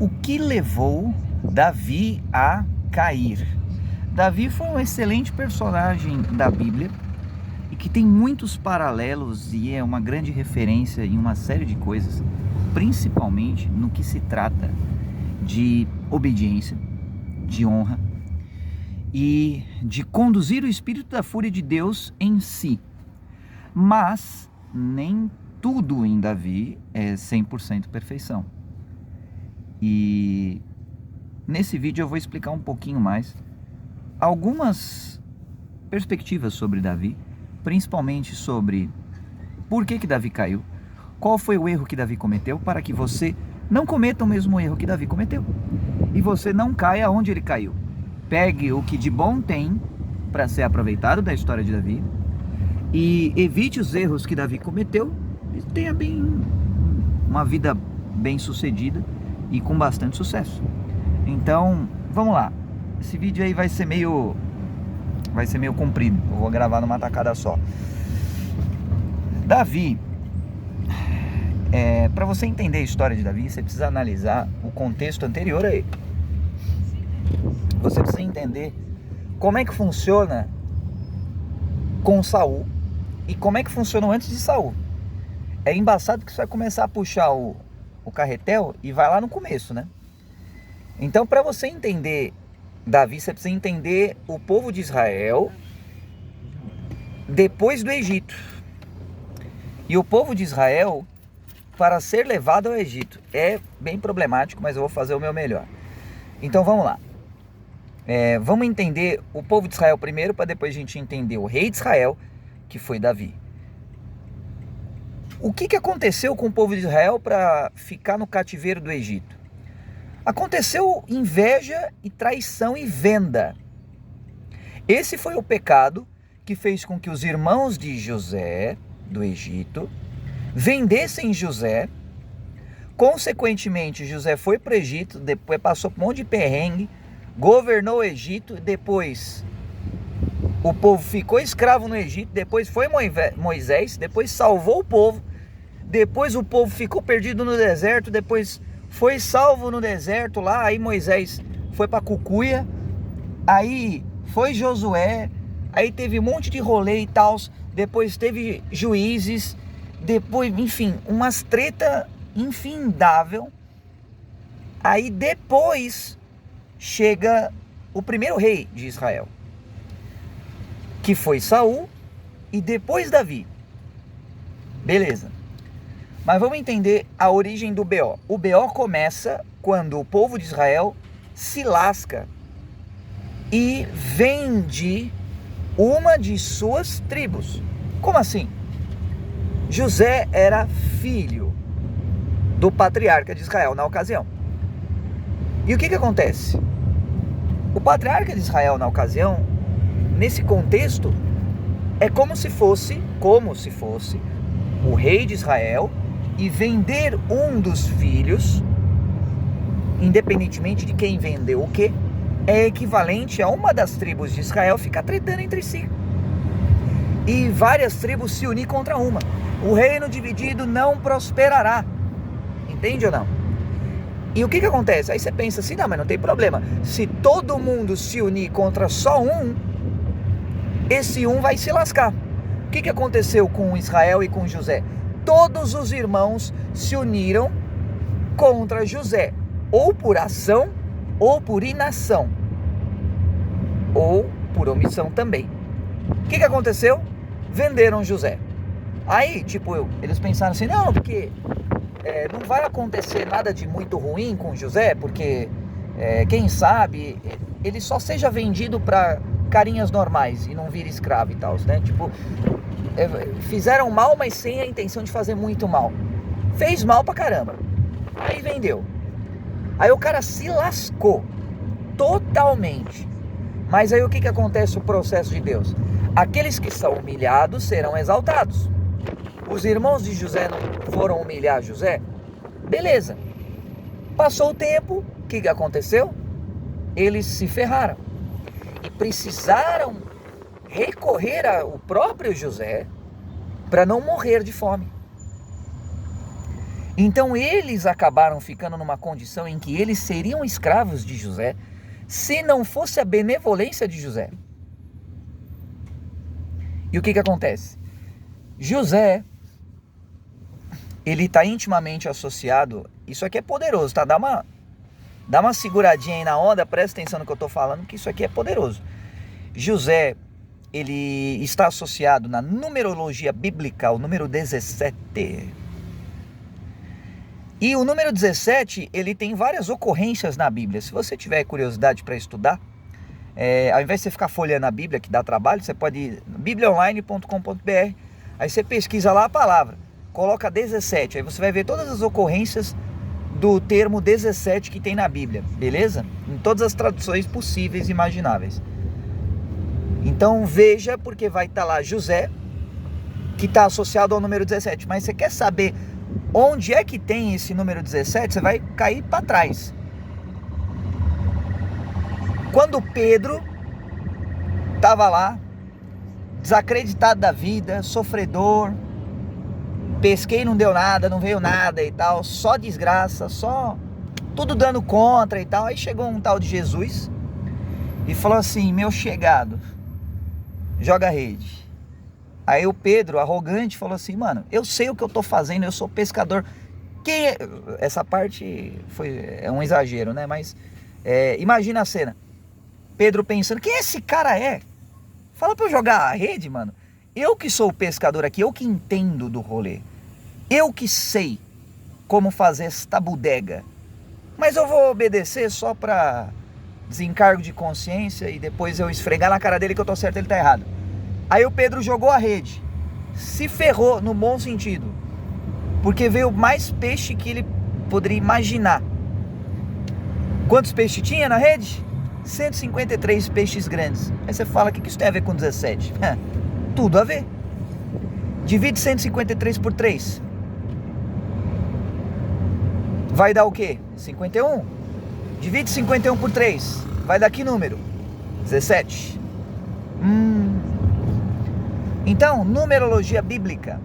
O que levou Davi a cair? Davi foi um excelente personagem da Bíblia e que tem muitos paralelos e é uma grande referência em uma série de coisas, principalmente no que se trata de obediência, de honra e de conduzir o espírito da fúria de Deus em si. Mas nem tudo em Davi é 100% perfeição. E nesse vídeo eu vou explicar um pouquinho mais algumas perspectivas sobre Davi, principalmente sobre por que Davi caiu, qual foi o erro que Davi cometeu, para que você não cometa o mesmo erro que Davi cometeu e você não caia onde ele caiu. Pegue o que de bom tem para ser aproveitado da história de Davi e evite os erros que Davi cometeu e tenha uma vida bem sucedida e com bastante sucesso. Então, vamos lá. Esse vídeo aí vai ser meio comprido. Eu vou gravar numa tacada só. Davi, para você entender a história de Davi, você precisa analisar o contexto anterior a ele. Você precisa entender como é que funciona com Saul e como é que funcionou antes de Saul. É embaçado que você vai começar a puxar o carretel e vai lá no começo, né? Então, para você entender Davi, você precisa entender o povo de Israel depois do Egito. E o povo de Israel, para ser levado ao Egito, é bem problemático, mas eu vou fazer o meu melhor. Então, vamos lá. Vamos entender o povo de Israel primeiro, para depois a gente entender o rei de Israel, que foi Davi. O que aconteceu com o povo de Israel para ficar no cativeiro do Egito? Aconteceu inveja e traição e venda. Esse foi o pecado que fez com que os irmãos de José, do Egito, vendessem José. Consequentemente, José foi para o Egito, depois passou por um monte de perrengue, governou o Egito, depois o povo ficou escravo no Egito, depois foi Moisés, depois salvou o povo, depois o povo ficou perdido no deserto, depois foi salvo no deserto lá, aí Moisés foi para Cucuia, aí foi Josué, aí teve um monte de rolê e tal, depois teve juízes, depois, enfim, umas treta infindável. Aí depois chega o primeiro rei de Israel, que foi Saul, e depois Davi. Beleza. Mas vamos entender a origem do BO. O BO começa quando o povo de Israel se lasca e vende uma de suas tribos. Como assim? José era filho do patriarca de Israel na ocasião. E o que acontece? O patriarca de Israel na ocasião, nesse contexto, é como se fosse o rei de Israel, e vender um dos filhos, independentemente de quem vendeu o que, é equivalente a uma das tribos de Israel ficar tretando entre si. E várias tribos se unir contra uma. O reino dividido não prosperará. Entende ou não? E o que acontece? Aí você pensa assim, não, mas não tem problema. Se todo mundo se unir contra só um, esse um vai se lascar. O que aconteceu com Israel e com José? Todos os irmãos se uniram contra José, ou por ação, ou por inação, ou por omissão também. O que aconteceu? Venderam José. Aí, eles pensaram assim, não, porque não vai acontecer nada de muito ruim com José, porque quem sabe ele só seja vendido para carinhas normais e não vira escravo e tal, né? Fizeram mal, mas sem a intenção de fazer muito mal. Fez mal pra caramba. Aí vendeu. Aí o cara se lascou totalmente. Mas aí o que acontece no processo de Deus? Aqueles que são humilhados serão exaltados. Os irmãos de José não foram humilhar José? Beleza. Passou o tempo, o que aconteceu? Eles se ferraram. E precisaram recorrer ao próprio José para não morrer de fome. Então eles acabaram ficando numa condição em que eles seriam escravos de José, se não fosse a benevolência de José. E o que acontece? José, ele está intimamente associado, isso aqui é poderoso, tá? Dá uma seguradinha aí na onda, presta atenção no que eu estou falando, que isso aqui é poderoso. José, ele está associado na numerologia bíblica, o número 17. E o número 17, ele tem várias ocorrências na Bíblia. Se você tiver curiosidade para estudar, ao invés de você ficar folheando a Bíblia, que dá trabalho, você pode ir no bibliaonline.com.br, aí você pesquisa lá a palavra, coloca 17, aí você vai ver todas as ocorrências do termo 17 que tem na Bíblia, beleza? Em todas as traduções possíveis e imagináveis. Então veja, porque vai estar lá José, que está associado ao número 17, mas você quer saber onde é que tem esse número 17, você vai cair para trás. Quando Pedro estava lá, desacreditado da vida, sofredor, pesquei, não deu nada, não veio nada e tal, só desgraça, só tudo dando contra e tal. Aí chegou um tal de Jesus e falou assim: meu chegado, joga a rede. Aí o Pedro, arrogante, falou assim: mano, eu sei o que eu tô fazendo, eu sou pescador. Essa parte é um exagero, né? Mas imagina a cena. Pedro pensando: quem esse cara é? Fala pra eu jogar a rede, mano. Eu que sou o pescador aqui, eu que entendo do rolê. Eu que sei como fazer esta bodega. Mas eu vou obedecer só pra desencargo de consciência e depois eu esfregar na cara dele que eu tô certo e ele tá errado. Aí o Pedro jogou a rede, se ferrou no bom sentido, porque veio mais peixe que ele poderia imaginar. Quantos peixes tinha na rede? 153 peixes grandes. Aí você fala: o que isso tem a ver com 17? Tudo a ver. Divide 153 por 3. Vai dar o quê? 51. Divide 51 por 3. Vai dar que número? 17. Então, numerologia bíblica,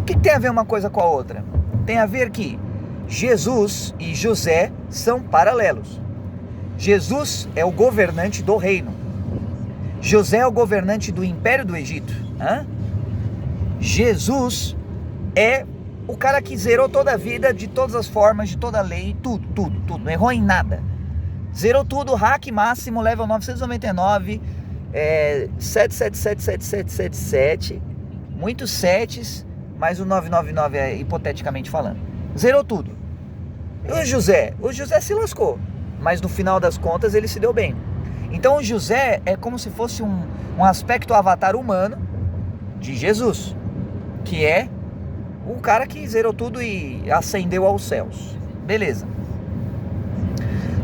o que tem a ver uma coisa com a outra? Tem a ver que Jesus e José são paralelos. Jesus é o governante do reino. José é o governante do império do Egito. Jesus é o cara que zerou toda a vida, de todas as formas, de toda a lei, tudo. Não errou em nada. Zerou tudo, hack máximo, level 999, 7777777, muitos setes, mas o 999 é hipoteticamente falando. Zerou tudo. E o José se lascou, mas no final das contas ele se deu bem. Então o José é como se fosse um aspecto avatar humano de Jesus, que é o cara que zerou tudo e ascendeu aos céus. Beleza.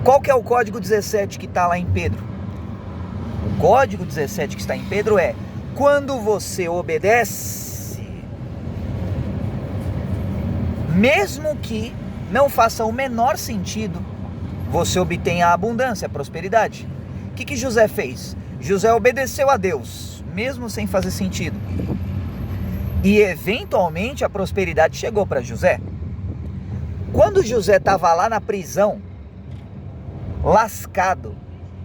Qual que é o código 17 que está lá em Pedro? O código 17 que está em Pedro é: quando você obedece, mesmo que não faça o menor sentido, você obtém a abundância, a prosperidade. O que José fez? José obedeceu a Deus, mesmo sem fazer sentido. E eventualmente a prosperidade chegou para José. Quando José estava lá na prisão, lascado,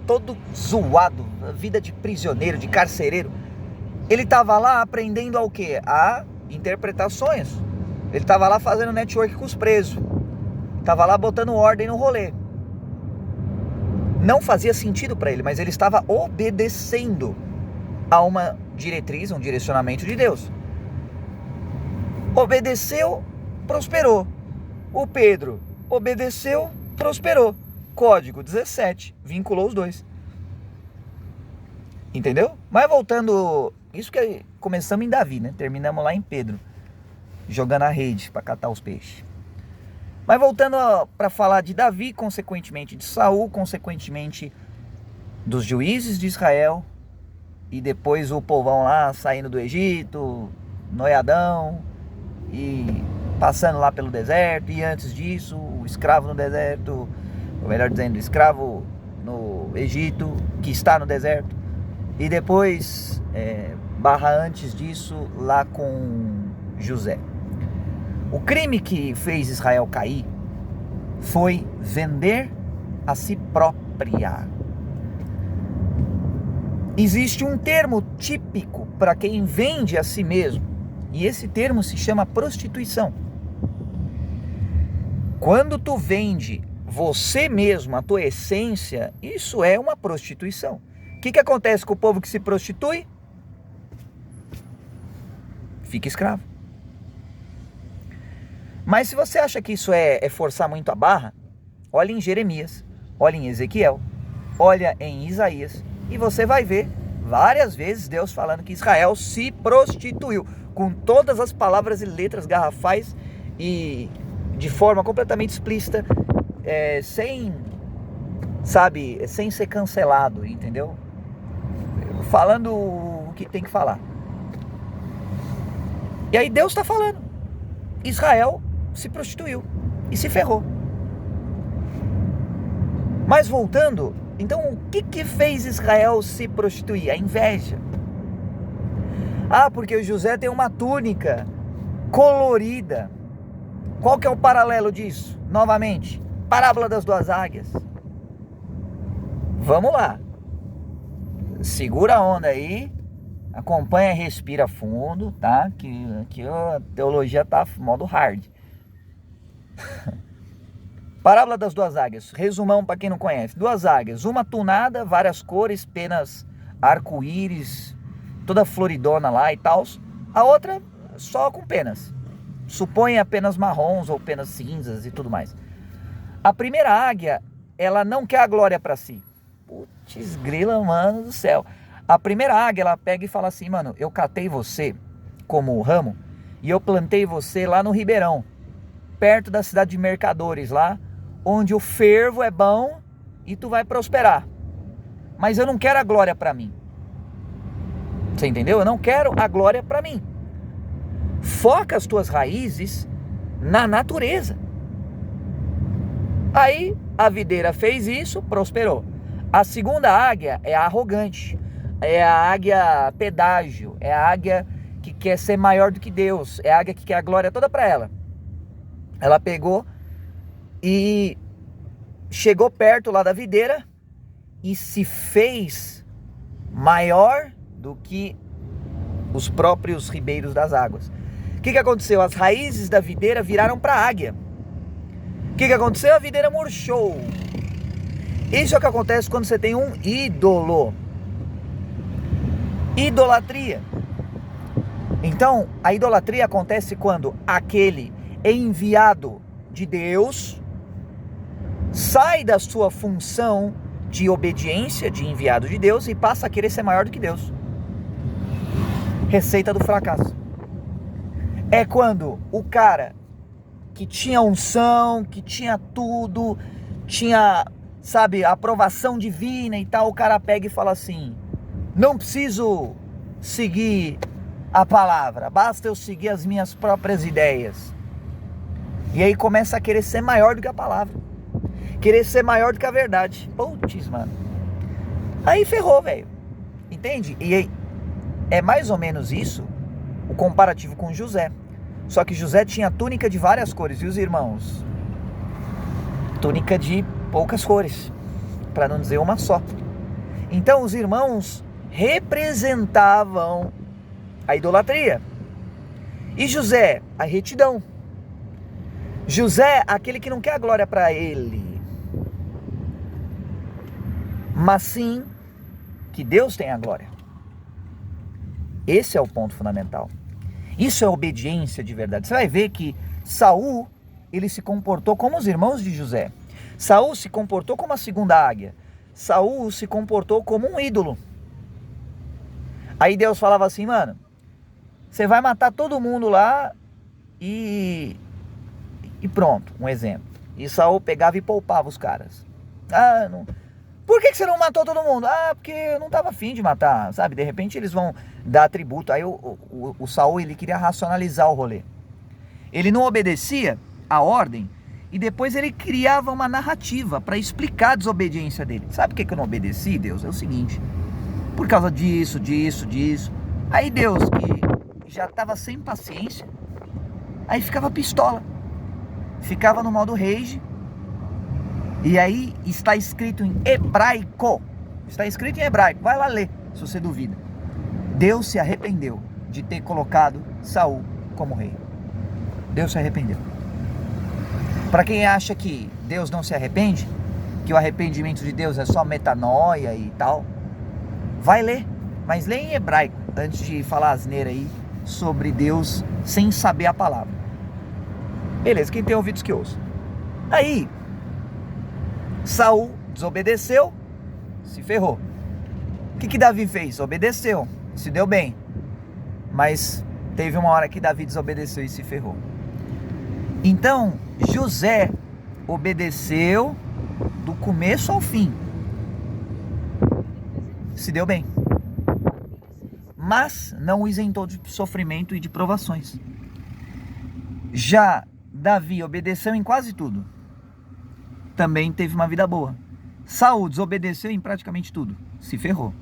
todo zoado, vida de prisioneiro, de carcereiro, ele estava lá aprendendo ao quê? A interpretar sonhos. Ele estava lá fazendo network com os presos, estava lá botando ordem no rolê. Não fazia sentido para ele, mas ele estava obedecendo a uma diretriz, um direcionamento de Deus. Obedeceu, prosperou. O Pedro obedeceu, prosperou. Código 17, vinculou os dois. Entendeu? Mas voltando, isso que começamos em Davi, né? Terminamos lá em Pedro, jogando a rede para catar os peixes. Mas voltando para falar de Davi, consequentemente de Saul, consequentemente dos juízes de Israel, e depois o povão lá saindo do Egito, noiadão, e passando lá pelo deserto, e antes disso, o escravo no deserto, ou melhor dizendo, o escravo no Egito, que está no deserto, e depois, barra antes disso, lá com José. O crime que fez Israel cair foi vender a si própria. Existe um termo típico para quem vende a si mesmo, e esse termo se chama prostituição. Quando tu vende você mesmo, a tua essência, isso é uma prostituição. O que acontece com o povo que se prostitui? Fica escravo. Mas se você acha que isso é forçar muito a barra, olha em Jeremias, olha em Ezequiel, olha em Isaías, e você vai ver várias vezes Deus falando que Israel se prostituiu, com todas as palavras e letras garrafais e de forma completamente explícita, sem ser cancelado, entendeu? Falando o que tem que falar. E aí Deus está falando, Israel se prostituiu e se ferrou. Mas voltando, então o que fez Israel se prostituir? A inveja. Ah, porque o José tem uma túnica colorida. Qual que é o paralelo disso? Novamente, parábola das duas águias. Vamos lá. Segura a onda aí. Acompanha, respira fundo, tá? Que a teologia tá modo hard. Parábola das duas águias. Resumão para quem não conhece. Duas águias. Uma tunada, várias cores, penas arco-íris, toda floridona lá e tal. A outra só com penas. Supõe apenas marrons ou penas cinzas e tudo mais. A primeira águia, ela não quer a glória para si. Putz grila, mano do céu. A primeira águia, ela pega e fala assim, mano, eu catei você como ramo e eu plantei você lá no Ribeirão, perto da cidade de Mercadores lá, onde o fervo é bom e tu vai prosperar. Mas eu não quero a glória para mim. Você entendeu? Eu não quero a glória para mim. Foca as tuas raízes na natureza. Aí a videira fez isso, prosperou. A segunda águia é a arrogante. É a águia pedágio, é a águia que quer ser maior do que Deus, é a águia que quer a glória toda para ela. Ela pegou e chegou perto lá da videira e se fez maior do que os próprios ribeiros das águas. O que aconteceu? As raízes da videira viraram para a águia. O que aconteceu? A videira murchou. Isso é o que acontece quando você tem um ídolo. Idolatria. Então, a idolatria acontece quando aquele enviado de Deus sai da sua função de obediência, de enviado de Deus, e passa a querer ser maior do que Deus. Receita do fracasso. É quando o cara que tinha unção, que tinha tudo, tinha, a aprovação divina e tal, o cara pega e fala assim, não preciso seguir a palavra, basta eu seguir as minhas próprias ideias. E aí começa a querer ser maior do que a palavra, querer ser maior do que a verdade. Putz, mano. Aí ferrou, velho. Entende? E aí, é mais ou menos isso o comparativo com José. Só que José tinha túnica de várias cores, e os irmãos? Túnica de poucas cores, para não dizer uma só. Então os irmãos representavam a idolatria. E José, a retidão. José, aquele que não quer a glória para ele, mas sim que Deus tem a glória. Esse é o ponto fundamental. Isso é obediência de verdade. Você vai ver que Saul, ele se comportou como os irmãos de José. Saul se comportou como a segunda águia. Saul se comportou como um ídolo. Aí Deus falava assim, mano, você vai matar todo mundo lá e pronto, um exemplo. E Saul pegava e poupava os caras. Ah, não... Por que você não matou todo mundo? Ah, porque eu não estava afim de matar, sabe? De repente eles vão dar tributo. Aí o Saul, ele queria racionalizar o rolê. Ele não obedecia a ordem e depois ele criava uma narrativa para explicar a desobediência dele. Sabe por que eu não obedeci, Deus? É o seguinte, por causa disso. Aí Deus, que já estava sem paciência, Aí ficava pistola, ficava no modo rage. E aí está escrito em hebraico, vai lá ler se você duvida. Deus se arrependeu de ter colocado Saul como rei. Deus se arrependeu. Para quem acha que Deus não se arrepende, que o arrependimento de Deus é só metanoia e tal, vai ler, mas lê em hebraico antes de falar asneira aí sobre Deus sem saber a palavra. Beleza, quem tem ouvidos que ouça. Aí Saul desobedeceu, se ferrou. O que Davi fez? Obedeceu, se deu bem. Mas teve uma hora que Davi desobedeceu e se ferrou. Então José obedeceu do começo ao fim. Se deu bem. Mas não o isentou de sofrimento e de provações. Já Davi obedeceu em quase tudo. Também teve uma vida boa. Saul desobedeceu em praticamente tudo. Se ferrou.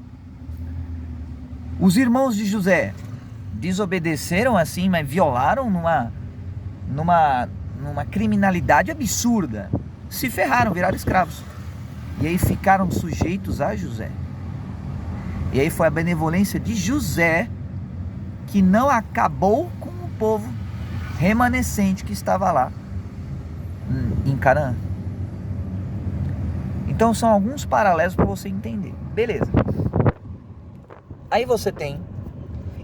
Os irmãos de José desobedeceram assim, mas violaram numa criminalidade absurda. Se ferraram, viraram escravos. E aí ficaram sujeitos a José. E aí foi a benevolência de José que não acabou com o povo remanescente que estava lá em Canaã. Então são alguns paralelos para você entender. Beleza. Aí você tem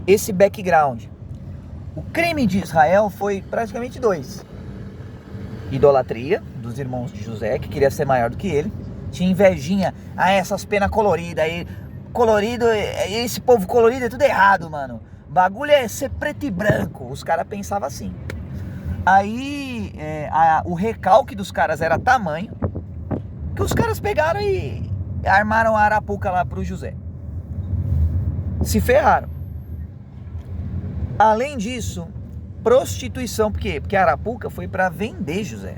esse background. O crime de Israel foi praticamente dois. Idolatria dos irmãos de José, que queria ser maior do que ele. Tinha invejinha. Essas penas coloridas aí. Colorido, esse povo colorido é tudo errado, mano. Bagulho é ser preto e branco. Os caras pensavam assim. Aí o recalque dos caras era tamanho que os caras pegaram e armaram a arapuca lá pro José. Se ferraram. Além disso, prostituição. Por quê? Porque a arapuca foi pra vender José.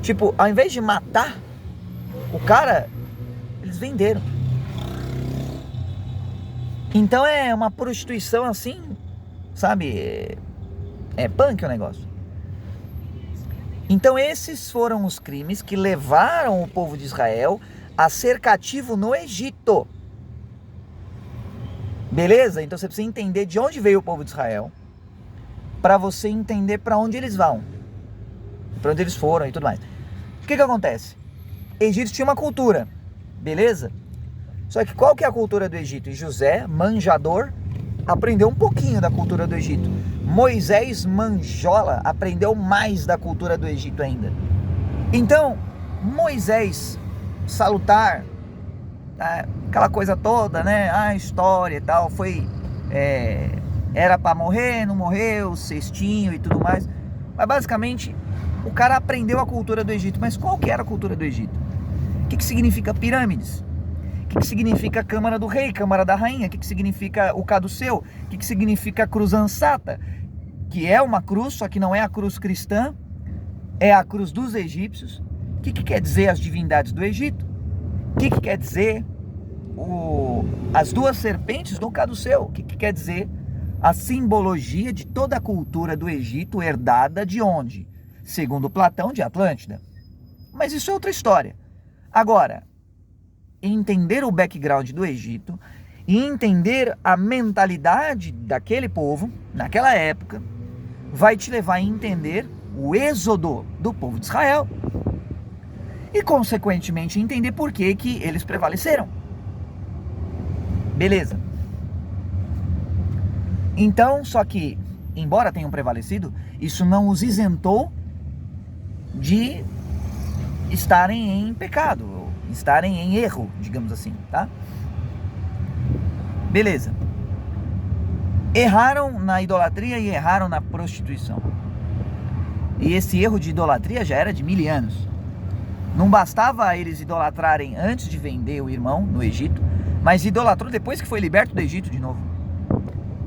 Tipo, ao invés de matar o cara, eles venderam. Então é uma prostituição assim, sabe? É punk o negócio. Então esses foram os crimes que levaram o povo de Israel a ser cativo no Egito. Beleza? Então você precisa entender de onde veio o povo de Israel, para você entender para onde eles vão, para onde eles foram e tudo mais. O que acontece? Egito tinha uma cultura, beleza? Só que qual que é a cultura do Egito? E José, manjador, aprendeu um pouquinho da cultura do Egito. Moisés, manjola, aprendeu mais da cultura do Egito ainda. Então, Moisés, salutar, aquela coisa toda, né? A história e tal, foi... era para morrer, não morreu, cestinho e tudo mais. Mas basicamente, o cara aprendeu a cultura do Egito. Mas qual que era a cultura do Egito? O que significa pirâmides? O que significa Câmara do Rei, Câmara da Rainha? O que significa o caduceu? O que significa cruz ansata? Que é uma cruz, só que não é a cruz cristã, é a cruz dos egípcios. O que quer dizer as divindades do Egito? O que quer dizer as duas serpentes do caduceu? O que quer dizer a simbologia de toda a cultura do Egito herdada de onde? Segundo Platão, de Atlântida. Mas isso é outra história. Agora, entender o background do Egito e entender a mentalidade daquele povo, naquela época, vai te levar a entender o êxodo do povo de Israel. E, consequentemente, entender por que eles prevaleceram. Beleza. Então, só que, embora tenham prevalecido, isso não os isentou de estarem em pecado, estarem em erro, digamos assim, tá? Beleza. Erraram na idolatria e erraram na prostituição. E esse erro de idolatria já era de 1000 anos. Não bastava eles idolatrarem antes de vender o irmão no Egito, mas idolatrou depois que foi liberto do Egito de novo.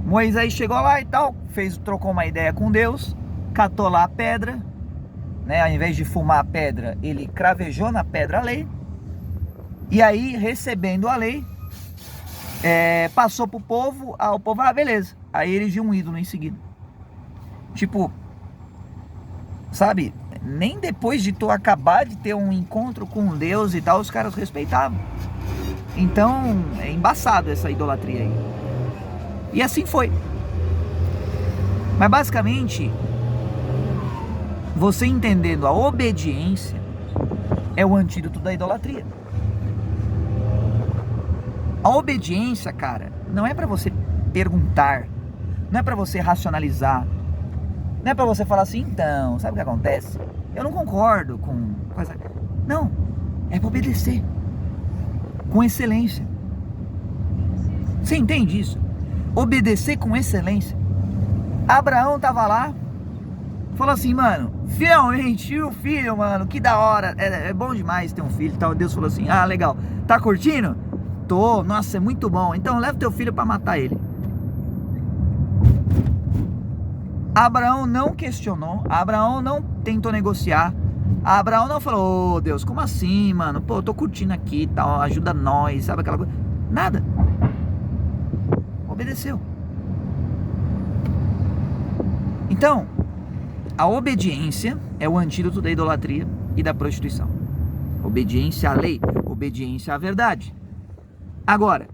Moisés chegou lá e tal, trocou uma ideia com Deus, catou lá a pedra, né? Ao invés de fumar a pedra, ele cravejou na pedra a lei. E aí, recebendo a lei, passou pro povo, o povo, beleza. Aí eles viam um ídolo em seguida. Tipo, sabe? Nem depois de tu acabar de ter um encontro com Deus e tal, os caras respeitavam. Então, é embaçado essa idolatria aí. E assim foi. Mas basicamente, você entendendo a obediência é o antídoto da idolatria. A obediência, cara, não é pra você perguntar, não é pra você racionalizar, não é pra você falar assim, então, sabe o que acontece? Eu não concordo com coisa. Não, é pra obedecer com excelência. Você entende isso? Obedecer com excelência. Abraão tava lá, falou assim, mano, finalmente o filho, mano, que da hora, é bom demais ter um filho e tal. Deus falou assim, ah, legal, tá curtindo? Tô, nossa, é muito bom, então leva teu filho pra matar ele. Abraão não questionou, Abraão não tentou negociar, Abraão não falou, Deus, como assim, mano, pô, eu tô curtindo aqui e tal, ajuda nós, sabe aquela coisa, nada, obedeceu. Então, a obediência é o antídoto da idolatria e da prostituição. Obediência à lei, obediência à verdade. Agora,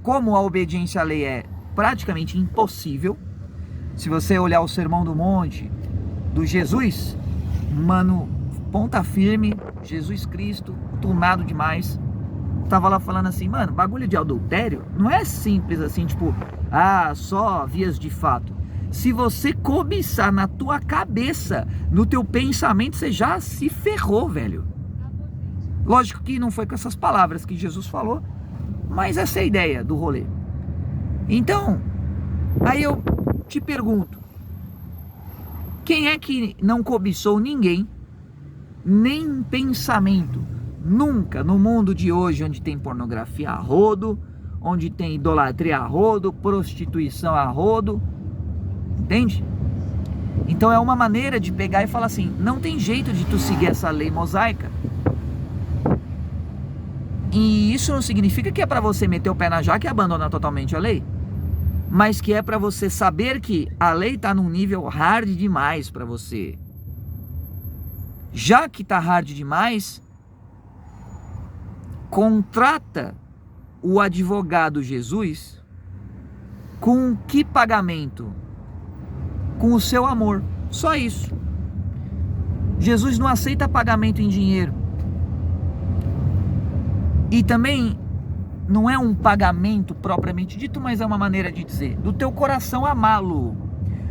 como a obediência à lei é praticamente impossível, se você olhar o Sermão do Monte do Jesus, mano, ponta firme, Jesus Cristo, tunado demais, tava lá falando assim, mano, bagulho de adultério não é simples assim, tipo, só vias de fato. Se você cobiçar na tua cabeça, no teu pensamento, você já se ferrou, velho. Lógico que não foi com essas palavras que Jesus falou, mas essa é a ideia do rolê. Então, aí eu te pergunto, quem é que não cobiçou ninguém, nem pensamento, nunca no mundo de hoje, onde tem pornografia a rodo, onde tem idolatria a rodo, prostituição a rodo, entende? Então é uma maneira de pegar e falar assim, não tem jeito de tu seguir essa lei mosaica. E isso não significa que é para você meter o pé na jaca e abandonar totalmente a lei, mas que é para você saber que a lei está num nível hard demais para você. Já que está hard demais, contrata o advogado Jesus com que pagamento? Com o seu amor, só isso. Jesus não aceita pagamento em dinheiro. E também não é um pagamento propriamente dito, mas é uma maneira de dizer, do teu coração amá-lo,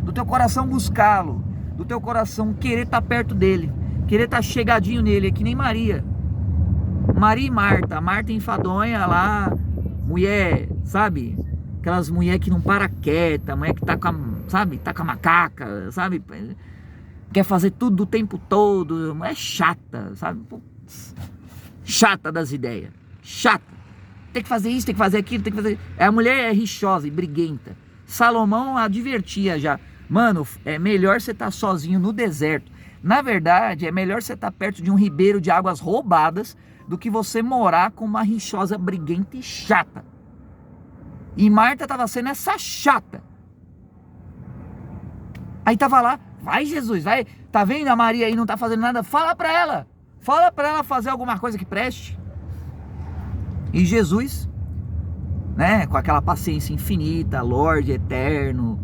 do teu coração buscá-lo, do teu coração querer estar perto dele, querer estar chegadinho nele, é que nem Maria e Marta, Marta enfadonha lá, mulher, sabe, aquelas mulher que não para quieta, mulher que tá com a, sabe, tá com a macaca, sabe, quer fazer tudo o tempo todo, mulher chata, sabe, chata das ideias, chata, tem que fazer isso, tem que fazer aquilo, tem que fazer, a mulher é rixosa e briguenta. Salomão advertia já, mano, é melhor você estar sozinho no deserto, na verdade é melhor você estar perto de um ribeiro de águas roubadas do que você morar com uma rixosa briguenta e chata. E Marta estava sendo essa chata. Aí tava lá, vai Jesus, vai, tá vendo a Maria aí não tá fazendo nada? Fala pra ela fazer alguma coisa que preste. E Jesus, né, com aquela paciência infinita, Lorde eterno,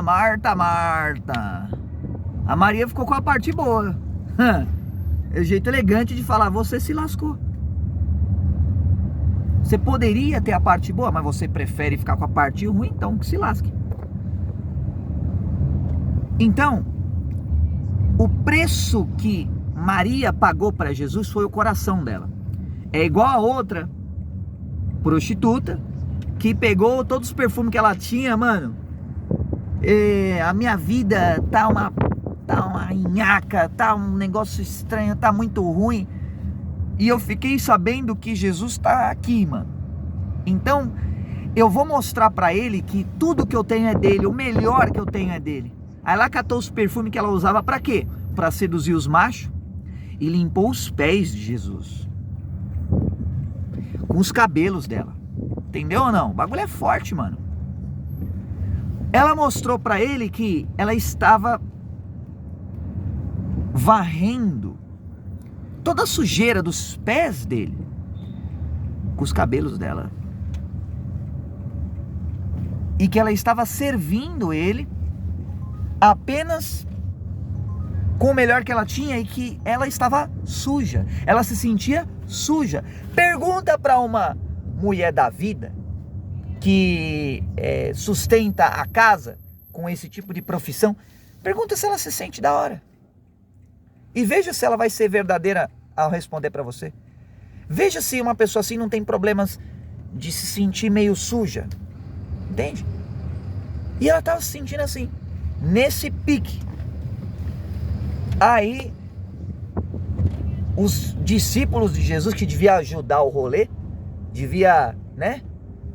Marta, a Maria ficou com a parte boa. É o jeito elegante de falar, você se lascou. Você poderia ter a parte boa, mas você prefere ficar com a parte ruim, então que se lasque. Então, o preço que Maria pagou para Jesus foi o coração dela. É igual a outra prostituta que pegou todos os perfumes que ela tinha, mano. A minha vida tá uma nhaca, tá um negócio estranho, tá muito ruim. E eu fiquei sabendo que Jesus está aqui, mano. Então, eu vou mostrar para ele que tudo que eu tenho é dele, o melhor que eu tenho é dele. Aí ela catou os perfumes que ela usava para quê? Para seduzir os machos e limpou os pés de Jesus com os cabelos dela. Entendeu ou não? O bagulho é forte, mano. Ela mostrou para ele que ela estava varrendo toda a sujeira dos pés dele com os cabelos dela. E que ela estava servindo ele apenas com o melhor que ela tinha e que ela estava suja. Ela se sentia suja. Pergunta para uma mulher da vida que sustenta a casa com esse tipo de profissão. Pergunta se ela se sente da hora. E veja se ela vai ser verdadeira ao responder para você. Veja se uma pessoa assim não tem problemas de se sentir meio suja. Entende? E ela estava se sentindo assim, nesse pique. Aí, os discípulos de Jesus, que devia ajudar o rolê, devia, né,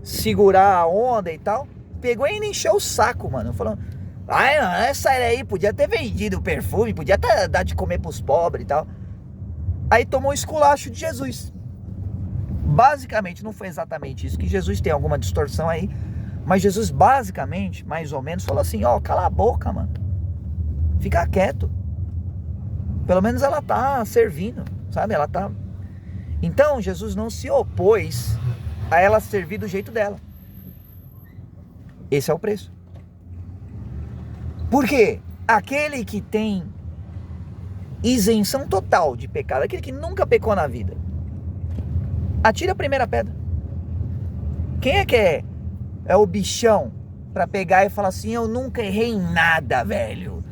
segurar a onda e tal, pegou e ainda encheu o saco, mano, falando, essa aí podia ter vendido o perfume, podia ter dado de comer pros pobres e tal. Aí tomou o esculacho de Jesus. Basicamente, não foi exatamente isso, que Jesus tem alguma distorção aí, mas Jesus basicamente, mais ou menos, falou assim, cala a boca, mano, fica quieto. Pelo menos ela tá servindo, sabe? Ela tá... Então, Jesus não se opôs a ela servir do jeito dela. Esse é o preço. Porque aquele que tem isenção total de pecado, aquele que nunca pecou na vida, atira a primeira pedra. Quem é o bichão pra pegar e falar assim, eu nunca errei em nada, velho.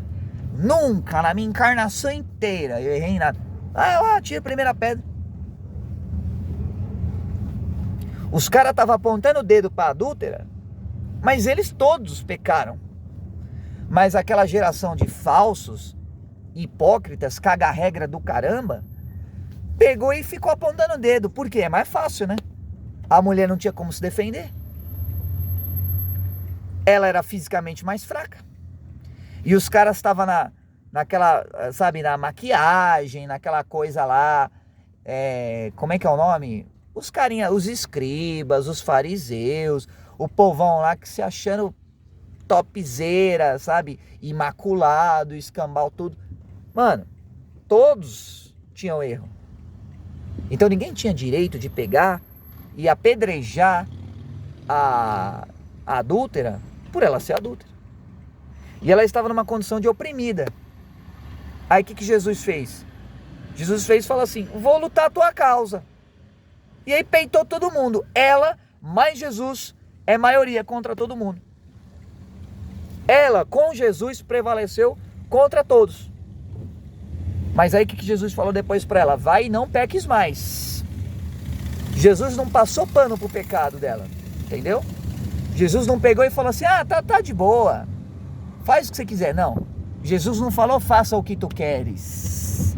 Nunca, na minha encarnação inteira, eu errei em nada. Atira a primeira pedra. Os caras estavam apontando o dedo para a adúltera, mas eles todos pecaram. Mas aquela geração de falsos, hipócritas, caga-regra do caramba, pegou e ficou apontando o dedo. Por quê? É mais fácil, né? A mulher não tinha como se defender. Ela era fisicamente mais fraca. E os caras estavam naquela, sabe, na maquiagem, naquela coisa lá, como é que é o nome? Os carinha, os escribas, os fariseus, o povão lá que se achando topzera, sabe? Imaculado, escambau, tudo. Mano, todos tinham erro. Então ninguém tinha direito de pegar e apedrejar a adúltera por ela ser adúltera. E ela estava numa condição de oprimida. Aí o que Jesus fez? Jesus falou assim, vou lutar a tua causa. E aí peitou todo mundo. Ela, mais Jesus, é maioria contra todo mundo. Ela, com Jesus, prevaleceu contra todos. Mas aí o que Jesus falou depois para ela? Vai e não peques mais. Jesus não passou pano pro pecado dela. Entendeu? Jesus não pegou e falou assim, tá de boa. Faz o que você quiser. Não. Jesus não falou, faça o que tu queres.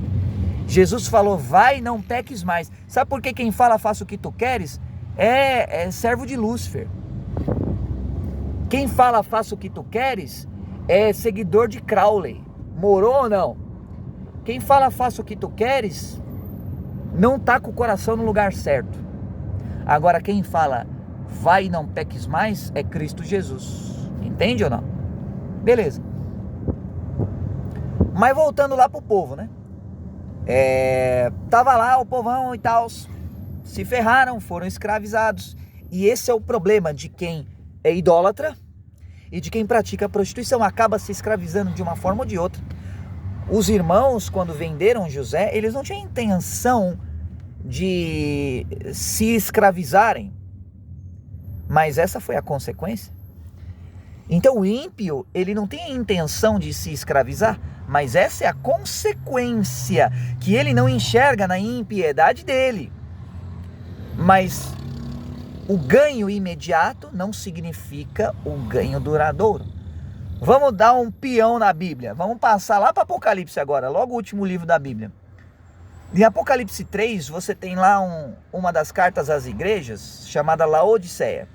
Jesus falou, vai e não peques mais. Sabe por que quem fala, faça o que tu queres, é servo de Lúcifer. Quem fala, faça o que tu queres, é seguidor de Crowley. Morou ou não? Quem fala, faça o que tu queres, não tá com o coração no lugar certo. Agora quem fala, vai e não peques mais, é Cristo Jesus. Entende ou não? Beleza. Mas voltando lá pro povo, né? Tava lá o povão e tal, se ferraram, foram escravizados. E esse é o problema de quem é idólatra e de quem pratica a prostituição. Acaba se escravizando de uma forma ou de outra. Os irmãos, quando venderam José, eles não tinham intenção de se escravizarem. Mas essa foi a consequência. Então o ímpio, ele não tem a intenção de se escravizar, mas essa é a consequência que ele não enxerga na impiedade dele. Mas o ganho imediato não significa o ganho duradouro. Vamos dar um peão na Bíblia. Vamos passar lá para Apocalipse agora, logo o último livro da Bíblia. Em Apocalipse 3, você tem lá uma das cartas às igrejas, chamada Laodiceia.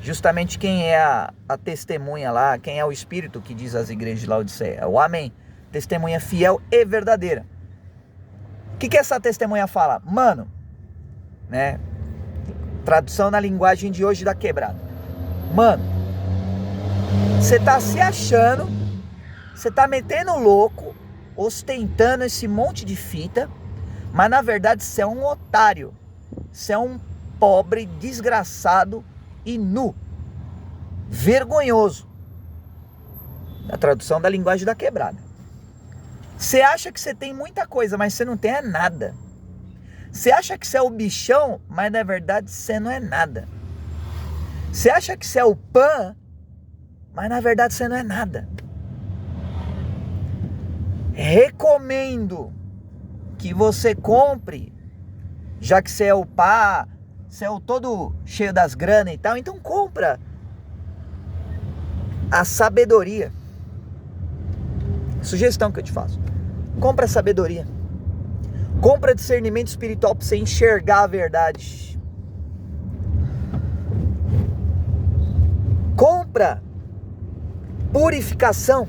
Justamente quem é a testemunha lá, quem é o Espírito que diz às igrejas de Laodiceia, o Amém, testemunha fiel e verdadeira. O que essa testemunha fala? Mano, né? Tradução na linguagem de hoje da quebrada. Mano, você tá se achando, você tá metendo louco, ostentando esse monte de fita, mas na verdade você é um otário, você é um pobre, desgraçado e nu, vergonhoso. A tradução da linguagem da quebrada. Você acha que você tem muita coisa, mas você não tem nada. Você acha que você é o bichão, mas na verdade você não é nada. Você acha que você é o Pan, mas na verdade você não é nada. Recomendo que você compre, já que você é o pá, você é o todo cheio das grana e tal, então compra a sabedoria. Sugestão que eu te faço. Compra a sabedoria. Compra discernimento espiritual para você enxergar a verdade. Compra purificação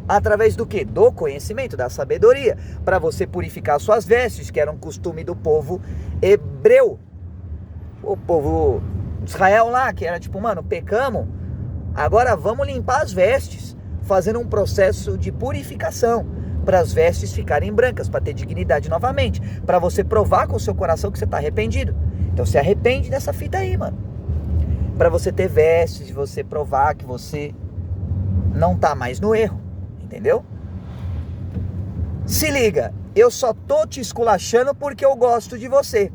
através do quê? Do conhecimento, da sabedoria, para você purificar suas vestes, que era um costume do povo hebreu. O povo de Israel lá, que era tipo, mano, pecamos, agora vamos limpar as vestes, fazendo um processo de purificação, para as vestes ficarem brancas, para ter dignidade novamente, para você provar com o seu coração que você está arrependido. Então se arrepende dessa fita aí, mano, para você ter vestes, você provar que você não tá mais no erro, entendeu? Se liga, eu só tô te esculachando porque eu gosto de você.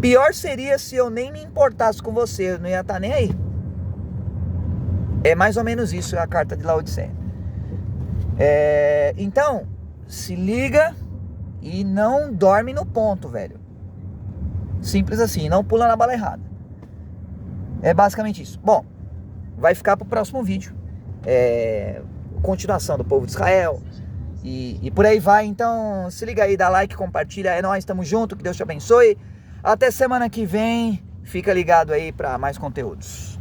Pior seria se eu nem me importasse com você, eu não ia estar nem aí. É mais ou menos isso a carta de Laodiceia. Então, se liga e não dorme no ponto, velho. Simples assim, não pula na bala errada. É basicamente isso. Bom, vai ficar pro próximo vídeo. Continuação do povo de Israel. E por aí vai. Então, se liga aí, dá like, compartilha. É nóis, tamo junto, que Deus te abençoe. Até semana que vem. Fica ligado aí pra mais conteúdos.